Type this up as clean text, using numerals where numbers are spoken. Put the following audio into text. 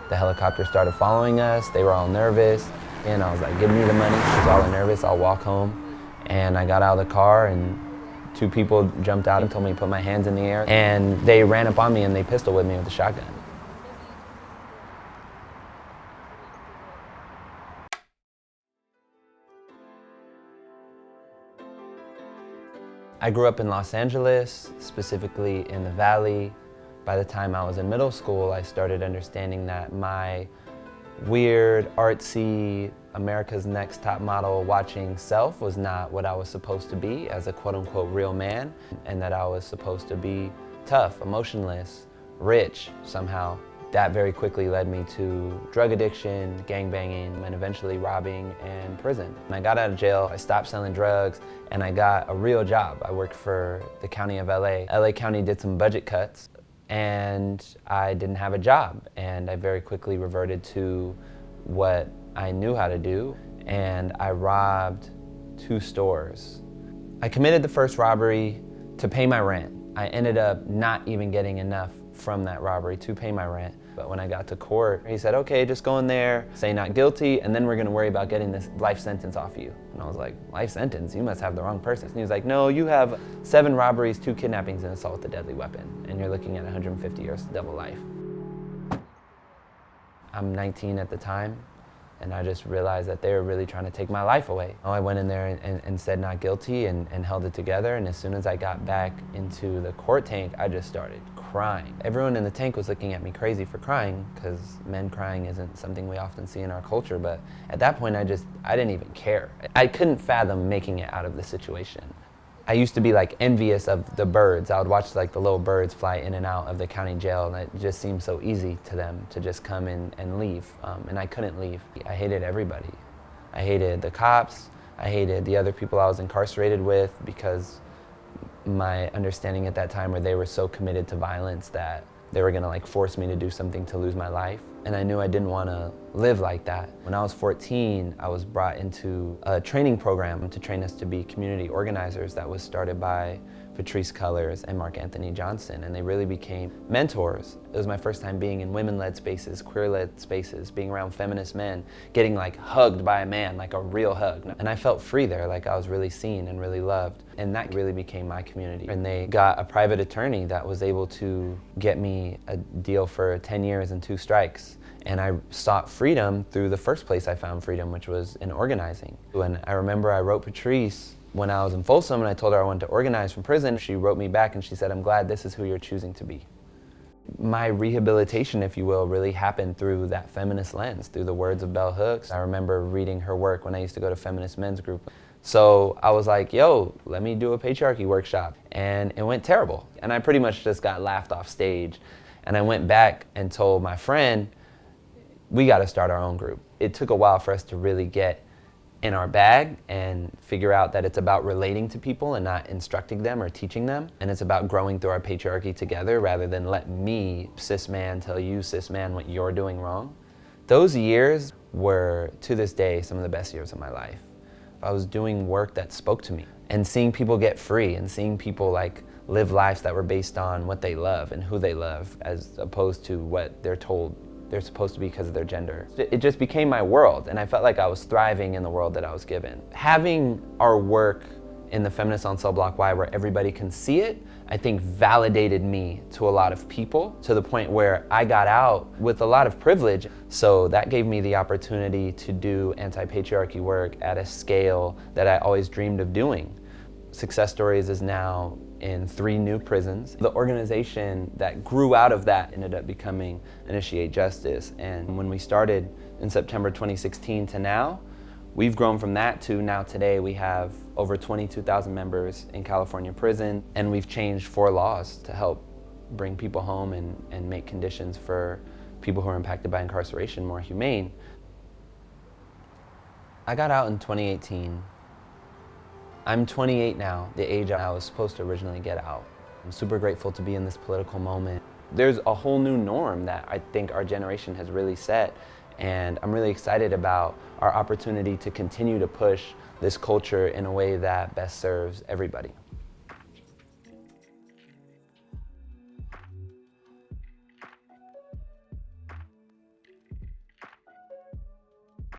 The helicopter started following us. They were all nervous. And I was like, give me the money. Because all are nervous, I'll walk home. And I got out of the car and 2 people jumped out and told me to put my hands in the air. And they ran up on me and they pistol whipped me with a shotgun. I grew up in Los Angeles, specifically in the Valley. By the time I was in middle school, I started understanding that my weird, artsy, America's Next Top Model watching self was not what I was supposed to be as a quote-unquote real man, and that I was supposed to be tough, emotionless, rich somehow. That very quickly led me to drug addiction, gangbanging, and eventually robbing and prison. When I got out of jail, I stopped selling drugs and I got a real job. I worked for the county of LA. LA County did some budget cuts and I didn't have a job. And I very quickly reverted to what I knew how to do, and I robbed 2 stores. I committed the first robbery to pay my rent. I ended up not even getting enough from that robbery to pay my rent. But when I got to court, he said, okay, just go in there, say not guilty, and then we're gonna worry about getting this life sentence off you. And I was like, life sentence? You must have the wrong person. And he was like, no, you have 7 robberies, 2 kidnappings, and assault with a deadly weapon, and you're looking at 150 years, double life. I'm 19 at the time, and I just realized that they were really trying to take my life away. I went in there and said not guilty and held it together, and as soon as I got back into the court tank, I just started crying. Everyone in the tank was looking at me crazy for crying, because men crying isn't something we often see in our culture, but at that point I didn't even care. I couldn't fathom making it out of the situation. I used to be like envious of the birds. I would watch like the little birds fly in and out of the county jail, and it just seemed so easy to them to just come in and leave, and I couldn't leave. I hated everybody. I hated the cops. I hated the other people I was incarcerated with, because my understanding at that time where they were so committed to violence that they were gonna like force me to do something to lose my life. And I knew I didn't wanna live like that. When I was 14, I was brought into a training program to train us to be community organizers that was started by Patrice Collours and Mark Anthony Johnson, and they really became mentors. It was my first time being in women-led spaces, queer-led spaces, being around feminist men, getting like hugged by a man, like a real hug. And I felt free there, like I was really seen and really loved. And that really became my community. And they got a private attorney that was able to get me a deal for 10 years and 2 strikes. And I sought freedom through the first place I found freedom, which was in organizing. And I remember I wrote Patrice when I was in Folsom, and I told her I wanted to organize from prison. She wrote me back and she said, I'm glad this is who you're choosing to be. My rehabilitation, if you will, really happened through that feminist lens, through the words of Bell Hooks. I remember reading her work when I used to go to feminist men's group. So I was like, yo, let me do a patriarchy workshop. And it went terrible. And I pretty much just got laughed off stage. And I went back and told my friend, we got to start our own group. It took a while for us to really get in our bag and figure out that it's about relating to people and not instructing them or teaching them. And it's about growing through our patriarchy together rather than let me, cis man, tell you, cis man, what you're doing wrong. Those years were, to this day, some of the best years of my life. I was doing work that spoke to me, and seeing people get free and seeing people like live lives that were based on what they love and who they love, as opposed to what they're told they're supposed to be because of their gender. It just became my world, and I felt like I was thriving in the world that I was given. Having our work in the Feminist on Cell Block Y where everybody can see it, I think validated me to a lot of people, to the point where I got out with a lot of privilege. So that gave me the opportunity to do anti-patriarchy work at a scale that I always dreamed of doing. Success Stories is now in 3 new prisons. The organization that grew out of that ended up becoming Initiate Justice. And when we started in September 2016 to now, we've grown from that to now today we have over 22,000 members in California prison, and we've changed 4 laws to help bring people home and make conditions for people who are impacted by incarceration more humane. I got out in 2018. I'm 28 now, the age I was supposed to originally get out. I'm super grateful to be in this political moment. There's a whole new norm that I think our generation has really set, and I'm really excited about our opportunity to continue to push this culture in a way that best serves everybody.